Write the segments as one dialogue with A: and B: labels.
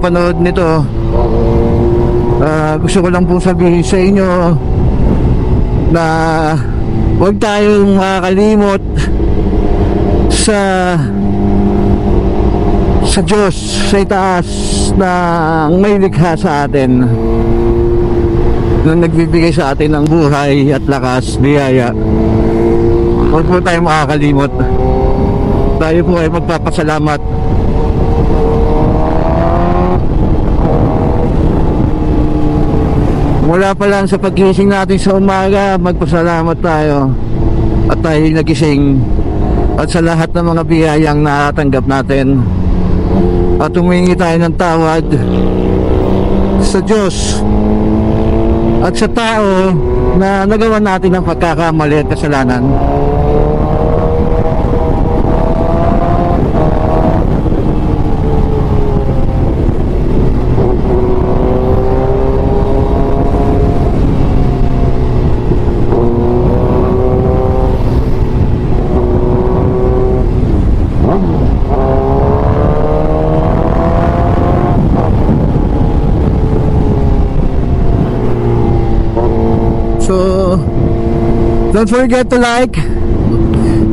A: nakapanood nito. Gusto ko lang pong sabihin sa inyo na huwag tayong makakalimot sa Diyos sa itaas na may likha sa atin, na nagbibigay sa atin ng buhay at lakas, biyaya. Huwag po tayong makakalimot. Tayo po ay magpapasalamat. Mula pa lang sa paggising natin sa umaga, magpasalamat tayo at tayo nagising, at sa lahat ng mga biyayang natatanggap natin, at humingi tayo ng tawad sa Diyos at sa tao na nagawa natin ng pagkakamali at kasalanan. So, don't forget to like,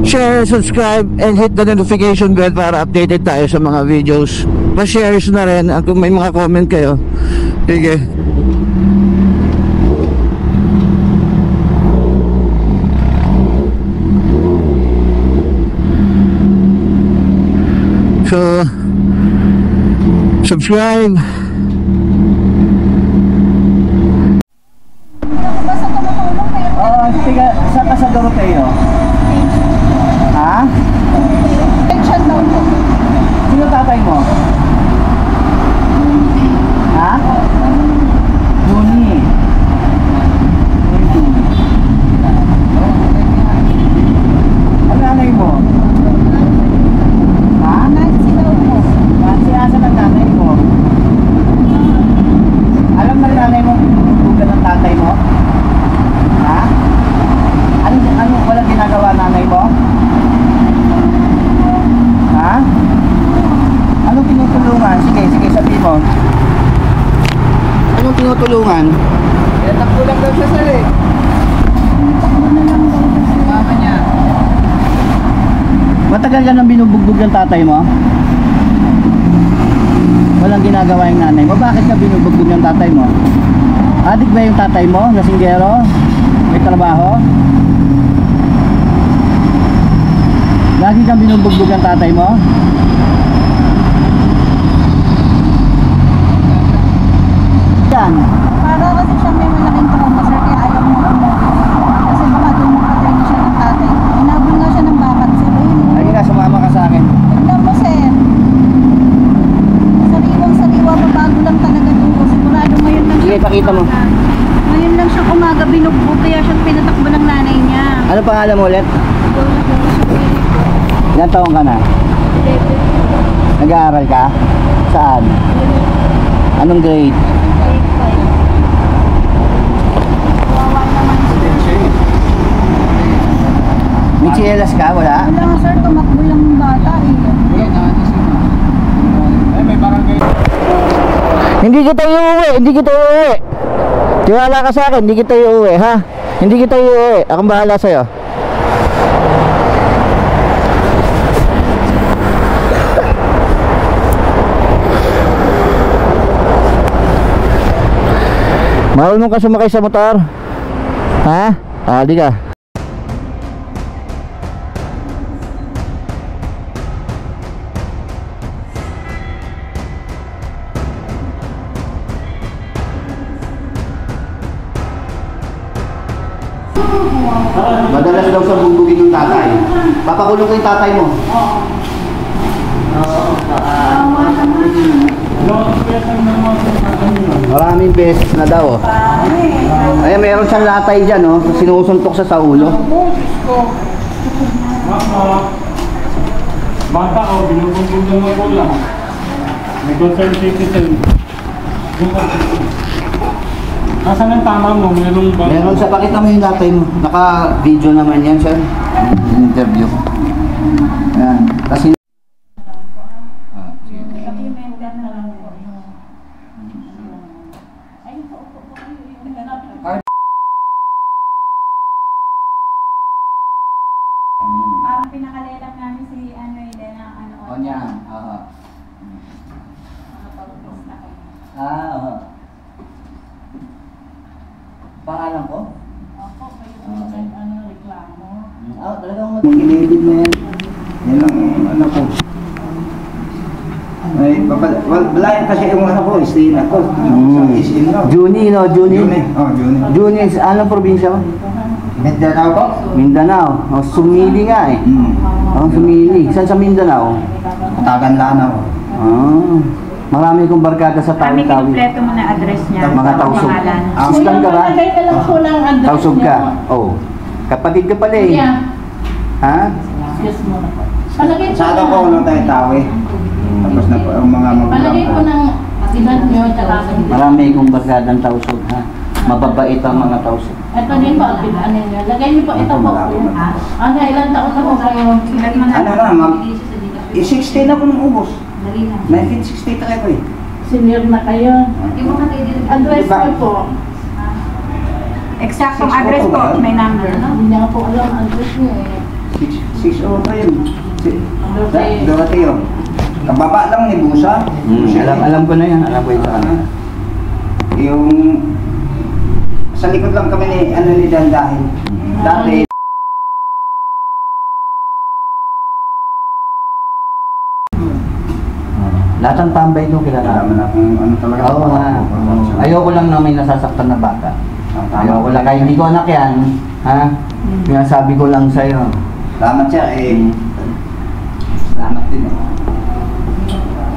A: share, subscribe, and hit the notification bell para updated tayo sa mga videos. Pa-share na rin kung may mga comment kayo. Sige. So, subscribe.
B: Saan ka sa Doroteo? Ha?
C: Pension daw po.
B: Sino tatay mo? Ha? Juni. Ano nanay mo? Ha?
C: Nancy daw po.
B: Nancy, asan ang nanay mo? Alam na nanay mo bugan ng tatay mo? Ha? Ano walang ginagawa nanay mo? Ha? Anong tinutulungan? Sige, sabi mo. Anong tinutulungan? Takbo lang daw siya, sir, eh. Mama niya. Matagal ka nang binubugbog ng tatay mo? Walang ginagawa yung nanay mo. Bakit ka binubugbog ng tatay mo? Adik ba yung tatay mo? Lasinggero? May trabaho? Lagi kang binubugbog ang tatay mo? Yan.
C: Para kasi siya may malaking trauma, sir, kaya ayaw mo umuwi. Kasi baka doon makatay na siya ng tatay. Inabol nga siya ng bakat, sir.
B: Ay nga, sumama ka sa akin.
C: Tignan mo, sir. Sariwang-sariwa, babago lang talaga ito. Sigurado ngayon lang
B: Sige, pakita mo.
C: Ngayon lang siya umaga binugbog, kaya siya pinatakbo ng nanay niya.
B: Ano pangalan mo ulit? Ilan taong ka na? Nag-aaral ka? Saan? Anong grade?
C: Kawawa naman, sir.
B: May chinelas ka? Wala?
C: Wala nga, sir, tumakbo lang yung bata eh.
B: Hindi kita iuwi. Tiwala ka sa akin, hindi kita iuwi, ha? Hindi kita iuwi. Akong bahala sa'yo. Marunong ka sumakay sa motor? Ha? Di ka. Madalas daw sa bugbugin yung tatay. Papakulong ko yung tatay mo. Maraming beses na daw. Ay, meron siyang latay dyan, oh. Sinusuntok sa ulo.
D: Bata o, binubugbog ng magulang. May concern citizen. Nasaan ang tama mo? Meron ba?
B: Meron sa, pakita mo yung latay mo. Naka-video naman yan, sir. Interview ko. Ayan. Kasi niya. Oo. Pangalan ko? Talagang mag-inedit na yan.
E: Yan ang ano ko. Ay, balayan kasi yung ano ko, stay na ko. Isin no.
B: Juni, no? Juni.
E: Oh, Juni.
B: Juni, anong probinsya mo?
E: Mindanao po.
B: Mindanao. Oh, Sumili nga eh. Oh, Sumili. Saan sa Mindanao?
E: Taganlanaw.
B: Ah. Marami kong barkada sa
C: Kami
B: Tawi-Tawi.
C: kinumpleto mo na address niya.
B: Mga tausog. Islam ka ba? Tausog ka? Oh. Kapatid ka pala eh. Ha?
E: Sa akin po nung tayo-tawi. Tapos na po ang mga magulang
C: Palagay ko ng edad nyo, tsaka
B: Marami kong barkadang tausog ha. Mababait ang mga tausog.
C: ito din po, ano nyo. Lagay nyo po, ito po. Ano, ilang taon na po kayo? Ilan mo na?
E: Ano na, ma'am? 60 na po nung ubos. 1963 ko eh.
C: Senior na kayo. Address
E: Diba?
C: nyo po.
F: Eksaktong address po, may number.
C: Hindi niya po alam ang address nyo eh.
E: 6 pa yun. Dorothy yun. Kababa lang ni Busa.
B: Alam ko na yan. Alam ko yun sa kanila.
E: Yung sa likod lang kami ni ano ni Dandahin. Dati
B: Lahat ng tambay doon kilala.
E: alam na kung ano talaga.
B: Oo nga. Ayoko lang na may nasasaktan na bata. Ayoko lang. Kahit hindi ko anak yan. Ha? Kaya sabi ko lang sa'yo.
E: Salamat siya eh. Salamat din.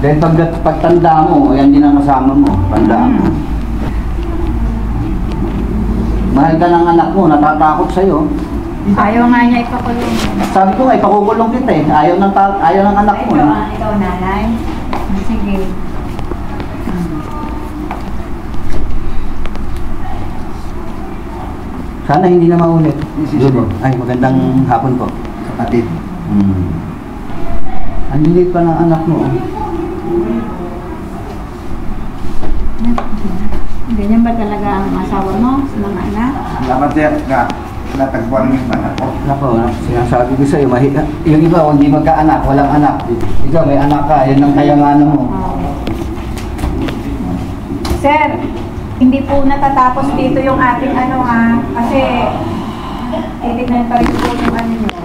B: Dahil pagtanda mo, yan din ang kasama mo. Tandaan mo. Mahal ka ng anak mo, natatakot sa'yo.
F: Ayaw nga niya ipakulong.
B: Sabi ko nga, ipakukulong kita eh. Ayaw ng anak mo.
F: Ikaw nanay. Sige.
B: Sana hindi na maulit.
E: Sige.
B: Ay, magandang hapon po.
E: Kapatid.
B: Ang lilit pa ng anak mo.
F: Ganyan ba talaga ang asawa mo sa mga anak?
E: Salamat siya na natagpuan yung anak ko.
B: Nako, sinasabi ko sa'yo, yung iba, kung hindi magkaanak, walang anak. Ikaw, may anak ka, yan ang kayanganan mo.
F: Sir, hindi po natatapos dito yung ating ano ha, kasi titignan pa rin po yung ano nyo.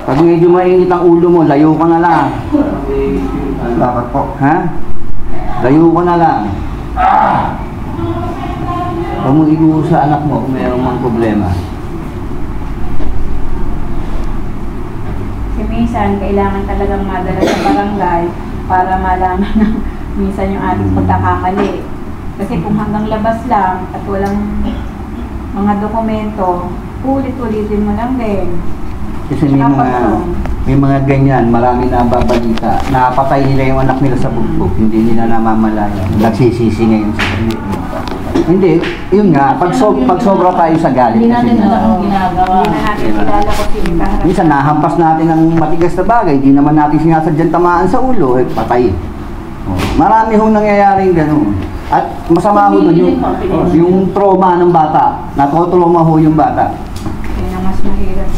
B: Pag medyo mainit ang ulo mo, layo ka na lang.
E: Salamat po.
B: Ha? Layo ka na lang. Huwag mong iguho sa anak mo kung mayroong mang problema.
F: Kasi minsan, kailangan talagang madala sa barangay para malaman na minsan yung ating pagkakamali. Kasi kung hanggang labas lang at walang mga dokumento, ulit-ulitin mo lang din.
B: Kasi may mga ganyan, marami na babalita. Napatay nila yung anak nila sa bugbog, hindi nila namamalayan. Nagsisisi ngayon sa kanila. Hindi, yun nga, pag sobra tayo sa galit.
C: Hindi natin
B: kasi
C: alam ang ginagawa.
F: Hindi na natin kilala kung sino yung kaharap.
B: minsan nahampas natin ang matigas na bagay, hindi naman natin sinasadyang tamaan sa ulo, eh, patay. Marami hong nangyayaring gano'n. At masama ho nun yung trauma ng bata. Natotrauma ho yung bata.
F: Yun ang mas mahirap.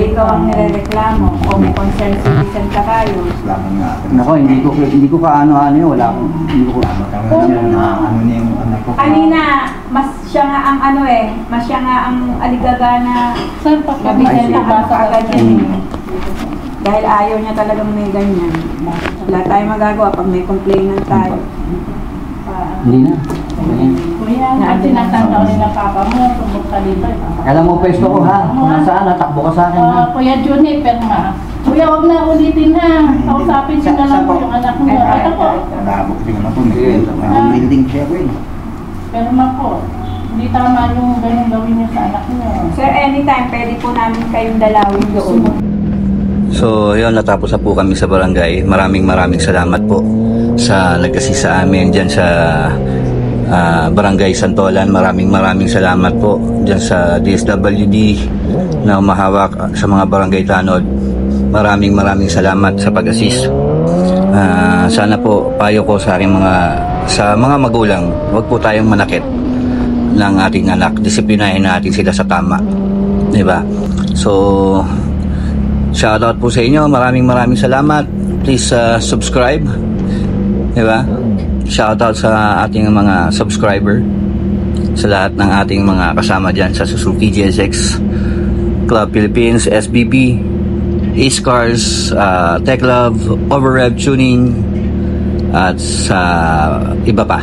F: Ikaw ang nirereklamo o may concern citizen ka tayo.
E: Salamat nga.
B: Nako, hindi ko kaano-ano yun, wala akong, hindi ko
E: Ano niya yung anak ko.
F: Kanina, mas siya nga ang ano eh, mas siya nga ang aligaga na
C: Sir,
F: nabigyan
B: Ay,
F: na
B: sige.
F: ano kaagad yan eh. Dahil ayaw niya talagang may ganyan. Wala tayong magagawa pag may complainant tayo.
B: Hindi na.
C: Kuya, ang sinatantaw nila papa mo, tubok ka dito.
B: Alam mo, pwesto ko ha. Kung nasaan, natakbo ka sa akin ha.
C: Kuya Johnny, perma. Kuya, wag na ulitin na. Kausapin siya na lang po yung anak niyo. Ito po,
E: Nalabok din naman po. May building siya ko eh.
C: perma po. Hindi tama yung ganun gawin niyo sa anak niyo.
F: Sir, anytime, pwede po namin kayong dalawin doon.
G: So, yun, natapos na po kami sa barangay. Maraming salamat po sa nag-assist sa amin dyan sa Barangay Santolan. Maraming salamat po dyan sa DSWD na umahawak sa mga barangay tanod. Maraming salamat sa pag-assist. Sana po, payo ko sa aking sa mga magulang, huwag po tayong manakit. ng ating anak. Disiplinahin natin sila sa tama. Diba? So, shoutout po sa inyo. Maraming salamat. Please subscribe. Diba? Shoutout sa ating mga subscriber, sa lahat ng ating mga kasama dyan sa Suzuki GSX Club Philippines, SBP, Ace Cars, Tech Love, Overrev Tuning, at sa iba pa.